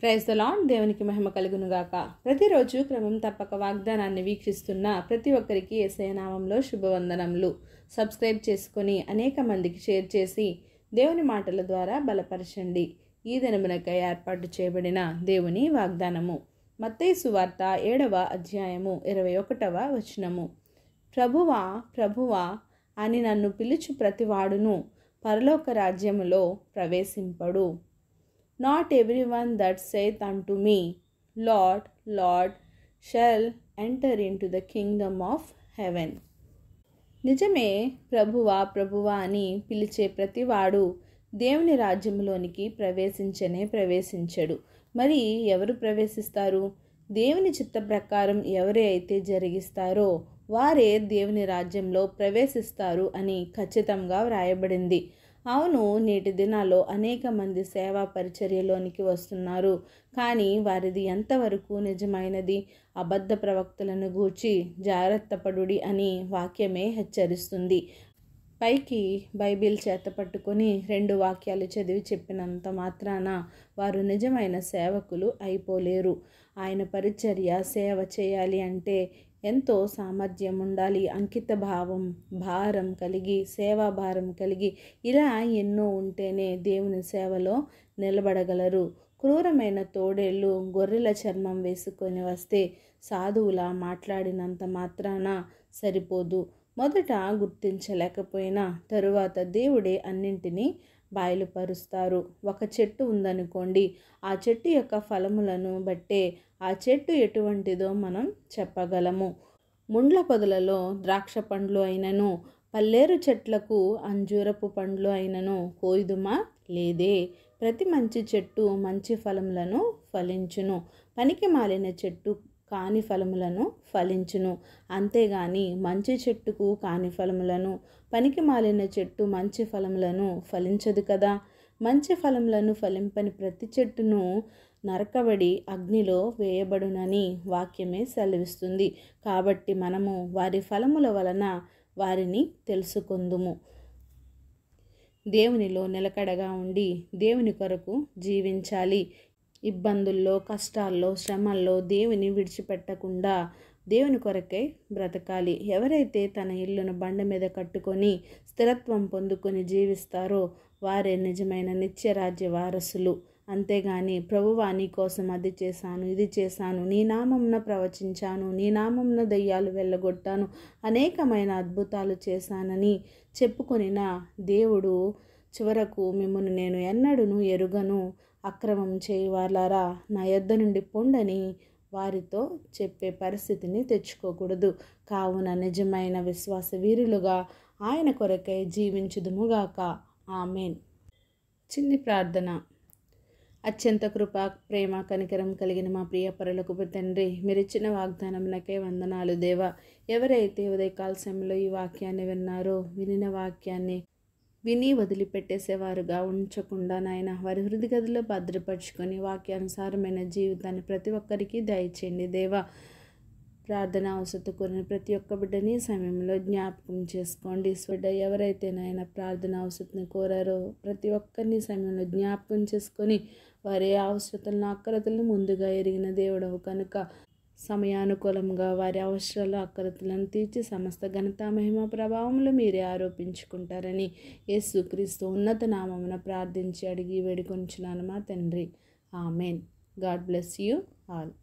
Praise the lord. దేవునికి మహిమ కలుగును గాక. ప్రతిరోజు క్రమం తప్పక వాగ్దానాన్ని వీక్షిస్తున్న ప్రతి ఒక్కరికి యేసయ్య నామంలో శుభవందనములు. సబ్స్క్రైబ్ చేసుకొని అనేక మందికి షేర్ చేసి దేవుని మాటల ద్వారా బలపరచండి. ఈ దినమునకై ఏర్పాటు చేయబడిన దేవుని వాగ్దానము మత్తయి సువార్త 7వ అధ్యాయము 21వ వచనము. ప్రభువా ప్రభువా అని నన్ను పిలుచు ప్రతివాడును పరలోక రాజ్యములో ప్రవేశింపడు. Not everyone that saith unto me, Lord, Lord, shall enter into the kingdom of heaven. నిజమే, ప్రభువా ప్రభువా అని పిలిచే ప్రతివాడు దేవుని రాజ్యంలోనికి ప్రవేశించడు. మరి ఎవరు ప్రవేశిస్తారు? దేవుని చిత్త ప్రకారం ఎవరైతే జరిగిస్తారో వారే దేవుని రాజ్యంలో ప్రవేశిస్తారు అని ఖచ్చితంగా వ్రాయబడింది. అవును, నేటి దినాల్లో అనేక మంది సేవా పరిచర్యలోనికి వస్తున్నారు. కానీ వారిది ఎంతవరకు నిజమైనది? అబద్ధ ప్రవక్తలను గూర్చి జాగ్రత్త పడుడి అని వాక్యమే హెచ్చరిస్తుంది. పైకి బైబిల్ చేత పట్టుకొని 2 వాక్యాలు చదివి చెప్పినంత మాత్రాన వారు నిజమైన సేవకులు అయిపోలేరు. ఆయన పరిచర్య సేవ చేయాలి అంటే ఎంతో సామర్థ్యం ఉండాలి. అంకిత భావం, భారం కలిగి, సేవా భారం కలిగి ఇలా ఎన్నో ఉంటేనే దేవుని సేవలో నిలబడగలరు. క్రూరమైన తోడేళ్ళు గొర్రెల చర్మం వేసుకొని వస్తే సాధువులా మాట్లాడినంత మాత్రాన సరిపోదు. మొదట గుర్తించలేకపోయినా తరువాత దేవుడే అన్నింటినీ బయలుపరుస్తారు. ఒక చెట్టు ఉందనుకోండి, ఆ చెట్టు యొక్క ఫలములను బట్టే ఆ చెట్టు ఎటువంటిదో మనం చెప్పగలము. ముండ్ల పొదలలో ద్రాక్ష పండ్లు అయినను, పల్లేరు చెట్లకు అంజూరపు పండ్లు అయినను కోయుదుమా? లేదే. ప్రతి మంచి చెట్టు మంచి ఫలములను ఫలించును, పనికి మాలిన చెట్టు కాని ఫలములను ఫలించును. అంతేగాని మంచి చెట్టుకు కాని ఫలములను, పనికి మాలిన చెట్టు మంచి ఫలములను ఫలించదు కదా. మంచి ఫలములను ఫలింపని ప్రతి చెట్టును నరకబడి అగ్నిలో వేయబడునని వాక్యమే సెలవిస్తుంది. కాబట్టి మనము వారి ఫలముల వలన వారిని తెలుసుకుందుము. దేవునిలో నిలకడగా ఉండి దేవుని కొరకు జీవించాలి. ఇబ్బందుల్లో, కష్టాల్లో, శ్రమల్లో దేవుని విడిచిపెట్టకుండా దేవుని కొరకై బ్రతకాలి. ఎవరైతే తన ఇల్లును బండ మీద కట్టుకొని స్థిరత్వం పొందుకొని జీవిస్తారో వారే నిజమైన నిత్యరాజ్య వారసులు. అంతేగాని ప్రభువా నీ కోసం అది చేశాను, ఇది చేశాను, నీ నామమున ప్రవచించాను, నీ నామమున దయ్యాలు వెళ్ళగొట్టాను, అనేకమైన అద్భుతాలు చేశానని చెప్పుకొనిన దేవుడు చివరకు మిమ్మల్ని నేను ఎన్నడూను ఎరుగను, అక్రమం చేయవాలారా నా యొద్ద నుండి పొండని వారితో చెప్పే పరిస్థితిని తెచ్చుకోకూడదు. కావున నిజమైన విశ్వాస వీరులుగా ఆయన కొరకై జీవించుదుముగాక. ఆమెన్. చిన్ని ప్రార్థన. అత్యంత కృప, ప్రేమ, కనికరం కలిగిన మా ప్రియ పరలోకపు తండ్రి, మీరిచ్చిన వాగ్దానమునకే వందనాలు దేవా. ఎవరైతే ఉదయకాల సమయంలో ఈ వాక్యాన్ని విన్నారో, వినిన వాక్యాన్ని విని వదిలిపెట్టేసేవారుగా ఉంచకుండా నాయన వారి హృదయ గదిలో భద్రపరుచుకొని వాక్యానుసారమైన జీవితాన్ని ప్రతి ఒక్కరికి దయచేయండి దేవా. ప్రార్థన అవసరం కోరిన ప్రతి ఒక్క బిడ్డని సమయంలో జ్ఞాపకం చేసుకోండి. బిడ్డ ఎవరైతే నాయన ప్రార్థన అవసరం కోరారో ప్రతి ఒక్కరిని సమయంలో జ్ఞాపకం చేసుకొని వారి అవసరతలను, అక్కరతలను ముందుగా ఎరిగిన దేవుడవు కనుక సమయానుకూలంగా వారి అవసరాలు, అక్కరతలను తీర్చి సమస్త ఘనత, మహిమ, ప్రభావములు మీరే ఆరోపించుకుంటారని యేసుక్రీస్తు ఉన్నత నామమున ప్రార్థించి అడిగి వేడుకొంచున్నాను మా తండ్రి. Amen. God bless you all.